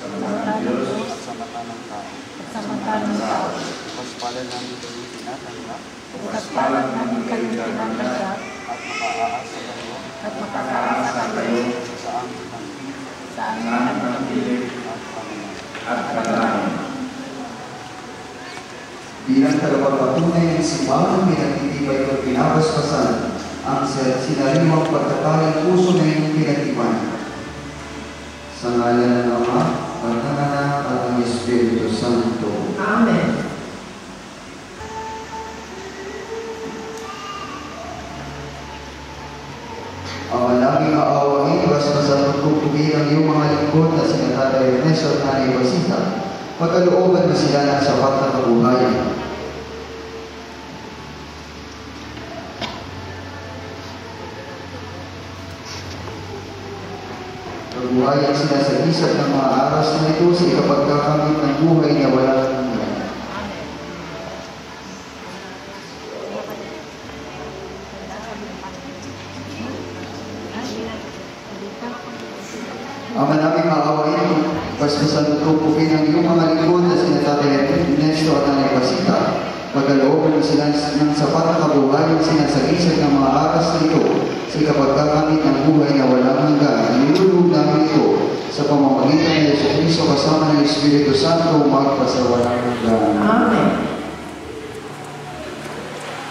sa mata ng Diyos at sa mata ng tao. Paspalan namin kayong tinatanggap at makaaasa kayo sa aming pagpili at panalangin. Bilang tagapagpatunay ng simbahan, pinagtitibay at pinapaspasan ang sinaliwang pagkakaling puso na iyong pinatipan. Sa ngalan ng Ama, at ng Anak, at ng Espiritu Santo. Amen. Ang alangin maawain, basbasan at pupugin ang iyong mga lingkod na sina Tatay Ernesto at Nanay Basita. Pagkalooban mo sila ng sapat na kabuhayan. Kabuhayan sila sa isat ng mga aras na ito sa ikapagkakamit ng buhay na walang hanggan. Ama namin maawain, basbasan at pupugin ang iyong mga lingkod na sina Tatay Ernesto at Nanay Basita. Pagkalooban mo sila ng sapat na kabuhayan sinasagisag ng mga aras na ito sa ikapagkakamit ng buhay na walang hanggan. Nilulog namin ito sa pamamagitan ng Jesucristo kasama ng Espiritu Santo magpasawalang hanggan. Amen.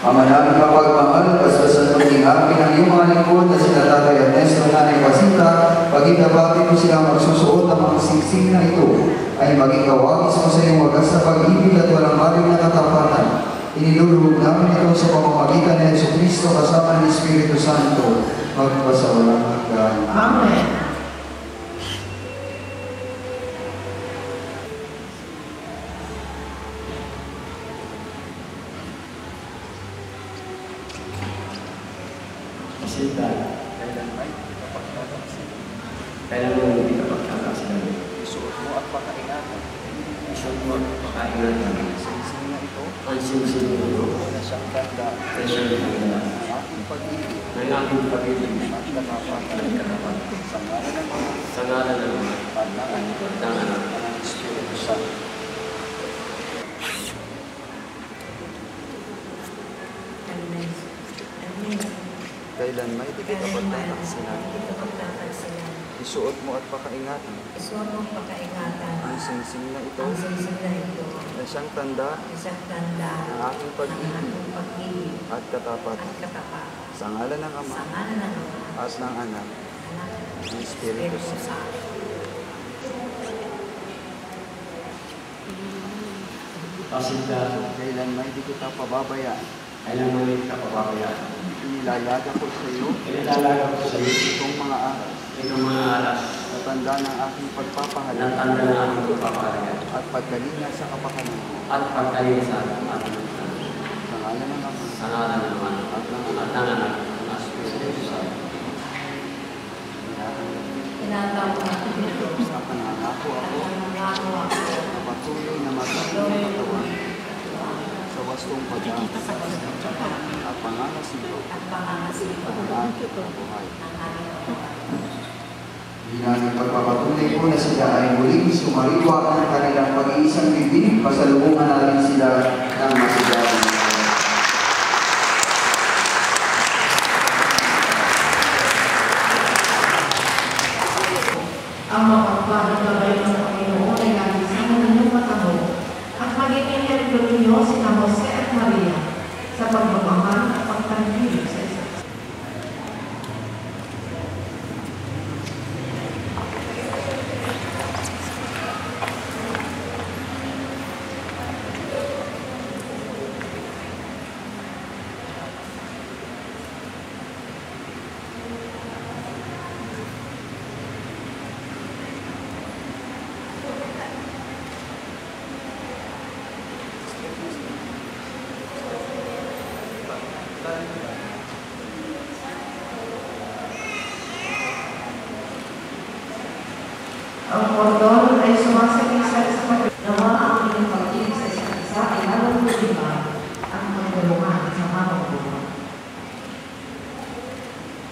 Ama namin kapagmahal, basbasan mo tingapin ang iyong mga lingkod na sina Tatay Ernesto at Nanay Basita. Pagkitabatin mo silang magsusuot ang mga singsing na ito ay maging kawagis mo sa iyong wagas na pag-ibig at walang maling na katapatan. Inilulubog namin ito sa pamamagitan ng Jesucristo kasama ng Espiritu Santo magpasawalang hanggan. Amen. Kailan mo hindi kapagkakasilan? Isuot mo at pakaingatan. Isuot mo at pakaingatan. Singsing na ito. Ang singsing na ito. Na siyang ganda. Na siyang ganda. Ang aking pag-ibig. Ang aking pag-ibig. At katapat. At katapat. Sa ngalan ng Ama. Sa ngalan ng Ama. At ng Anak. At ng Anak. At ng Espiritu Santo. Kailan may di kita pagtataksilan. Isuot mo at pakaingatan. Isuot mo at pakaingatan. Ang singsing na ito. Ang singsing na ito. Na siyang tanda. Isang tanda. Ng aking pag-ibig. At katapat. At katapat. Sa ngalan ng Ama. Sa ngalan ng Ama. At ng Anak. Ng Espiritu Santo. Pasindahan. Kailan may di kita pababayaan. Kailan mo hindi ka pababayaan. Inilalaga ko sa iyo. Inilalaga ko sa iyo. Itong mga aras. Itong mga aras. Natanda ng aking pagpapahalaga. Natanda ng aking pagpapahalaga. At pagkalinga sa kapakanan. At pagkalinga sa ating sa ngalan ng Ama. Sa ngalan ng Ama. At ng Anak. Ng Espiritu Santo. Tinatawag natin ito. Sa nangangako ako. Na patuloy na magiging katawan. Sa wastong pag-asa. At pangangasilyo. Ang aking buhay. Bilang pagpapatunay po na sila ay muling sumariwa ng kanilang pag-iisang bibig, pasalubungan natin sila ng masigawan. Ang mga pagpapalabay ng Panginoon ay lagi sa inyong matamo at magiging ejemplo ninyo sina Jose at Maria sa pagmamahal at pagtangkilik sa isa't isa. Ang kordon ay sumasagisa sa pagkinawa ang inyong pag-ibig sa isa't isa ay lalong lumiba ang magdulungan sa habang buhay.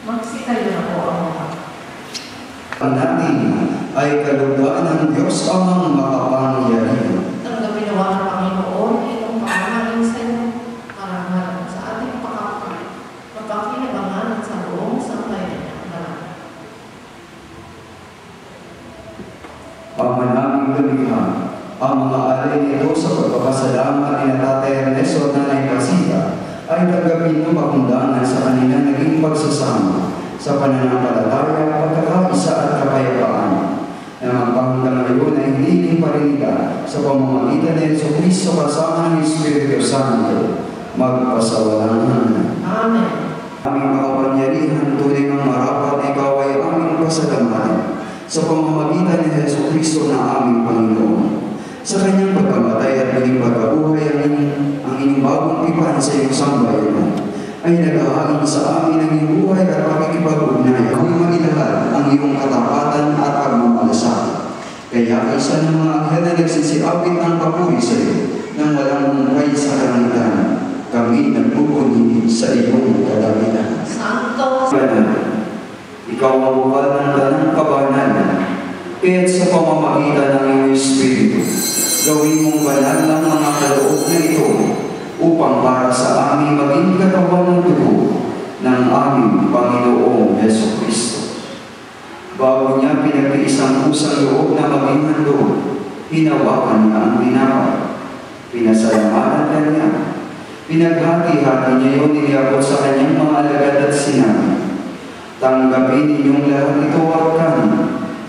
Magsitayo na po ang mga. Ang natin ay kalugdaan ng Diyos Ama naming lumikha, ang mga alay nito sa pagpapasalamat ni Tatay Ernesto at Nanay Pasita ay nagapin ng pakundangan sa kanilang naging pagsasama sa pananampalataya, pagkakaisa at kapayapaan. Na magpahundang ngayon ay hindi parinida sa pamamagitan ni Jesucristo kasama ng Espiritu Santo, magpasawalang hanggan. Amen. Aming makapangyarihan, tunay ng marapat na ikaw ay aming pasalamatan sa pamamagitan ni Jesucristo na aming Panginoon. Sa kanyang pagkamatay at muling pagkabuhay ang inyong bagong tipan sa iyong sambayanan ay naghahain sa amin ang iyong buhay at pakikipag-ugnayan. Ang magidahal ang iyong katapatan at pagmamalasakit. Kaya isa ng mga anghel na nagsisiapit ng papuri sa iyo nang walang mungkay sa kalangitan, kami nagpupuni sa iyong kalamitan. Santo. Ikaw ang bukal ng tanang kabanalan, kaya't sa pamamagitan ng iyong Espiritu, gawin mong banal ng mga kaloob na ito upang para sa amin maging katawan ng dugo ng aming Panginoong Jesucristo. Bago niya pinagtiisang pusang loob na maging handog, hinawakan niya ang tinapay, pinasalamatan kanya, pinaghati-hati niya yun, niliyabot sa kanyang mga alagad at sinabi, tanggapin ninyong lahat ito at kanin,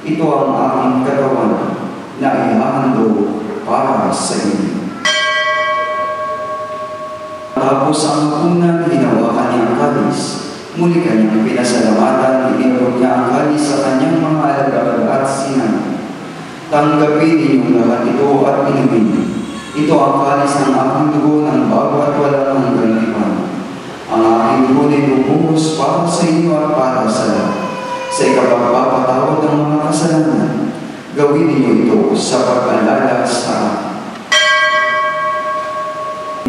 ito ang aking katawan na ihahandog para sa inyo. Tapos ang hapunan, hinawakan niya ang kalis. Muli kanyang pinasalamatan, inilog niya ang kalis sa kanyang mga alagad at sinabi, tanggapin ninyong lahat ito at inumin. Ito ang kalis ng aking dugo ng bago at walang hanggang tipan. Ang aking dugo na ibubuhos para sa inyo at para sa lahat. Sa ikapagpapatawad ng mga kasalanan, gawin ninyo ito sa pag-alala sa akin.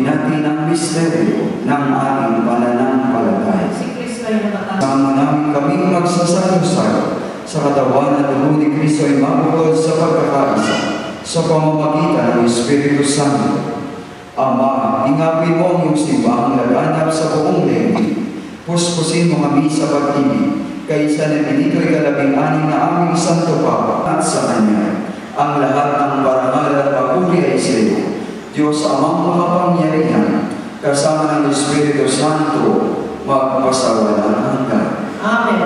Natin ang misteryo ng ating pananampalataya. Si Kristo ay natatapos. Sama namin kami magsasalo-salo sa katawan at dugo ni Kristo ay mabukod sa pagkakaisa sa pamamagitan ng Espiritu Santo. Ama, ingapin mo ang iyong simbahang laganap sa buong daigdig. Puspusin mo kami sa pag-ibig, kaysa na pinito'y 16 na aming Santo Papa at sa Kanya. Ang lahat ng parangal at papuri ay sa iyo, Diyos Amang makapangyarihan, kasama ng Espiritu Santo, magpasawalang hanggan. Amen.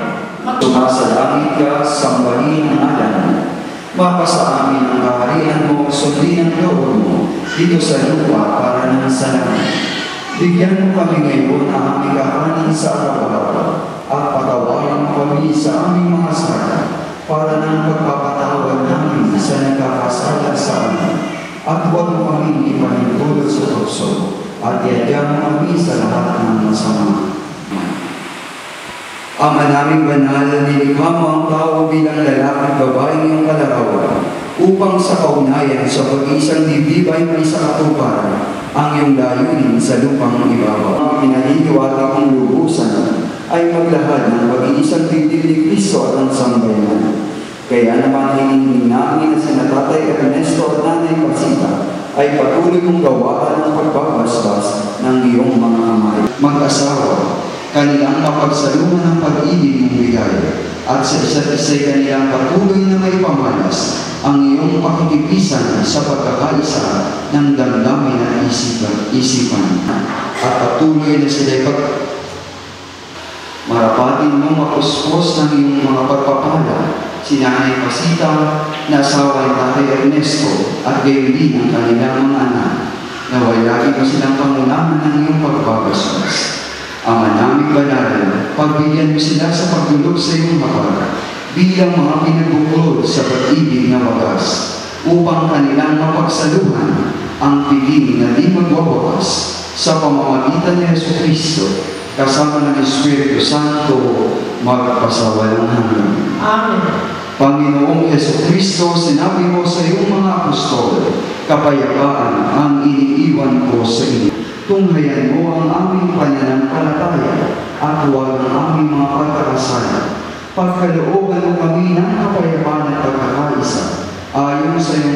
Tumasalangit ka, sambahin ang alam. Mapasa amin ang kaharian mo, sundin ang loob mo, dito sa lupa para ng sa langit. Bigyan mo kami ngayon ang aming kakanin sa araw-araw, at patawarin mo kami sa aming mga sala, para ng pagpapatawad namin sa nagkakasala sa amin. At huwag mo kami ipanintulot sa tukso, at iadya mo kami sa lahat ng masama. Ama naming banal, nilikha mo ang tao bilang lalaki at babae ng kalarawan, upang sa kaunayan sa pag-isang dibdib ay may sa katuparan ang iyong layunin sa lupang ibabaw. Ang pinahihiyawat kong lubusan ay maglahad ng pag-iisang dibdib ni Kristo at ang sambayanan. Kaya naman hinihiling namin na si Tatay Ernesto at Nanay Pasita ay patuloy mong gawaan ng pagbabasbas ng iyong mga kamay. Mag-asawa, kanilang mapagsalungan ng pag-ibig mong bigay, at sa isa't isa'y kanilang patuloy na may pamalas ang iyong pakikipisan sa pagkakaisa ng damdamin at isipan. At patuloy na sila'y marapatin mong mapuspos ng iyong mga pagpapala si Nanay Pasita na asawa ni Tatay Ernesto at gayon din ang kanilang mga anak, na walain mo silang pangunahan ng iyong pagbabasbas. Ama naming banal, pagbigyan mo sila sa pagdulog sa iyong hapag bilang mga pinagbukod sa pag-ibig na wagas, upang kanilang mapagsaluhan ang piling na di magwawakas sa pamamagitan ni Jesucristo, kasama ng Espiritu Santo, magpasawalang hanggan. Amen. Panginoong Jesucristo, sinabi mo sa iyong mga apostol, kapayapaan ang iniiwan ko sa inyo. Tunghayan mo ang aming pananampalataya at huwag ang aming mga pagkakasala. Pagkalooban mo kami ng kapayapaan at pagkakaisa ayon sa iyong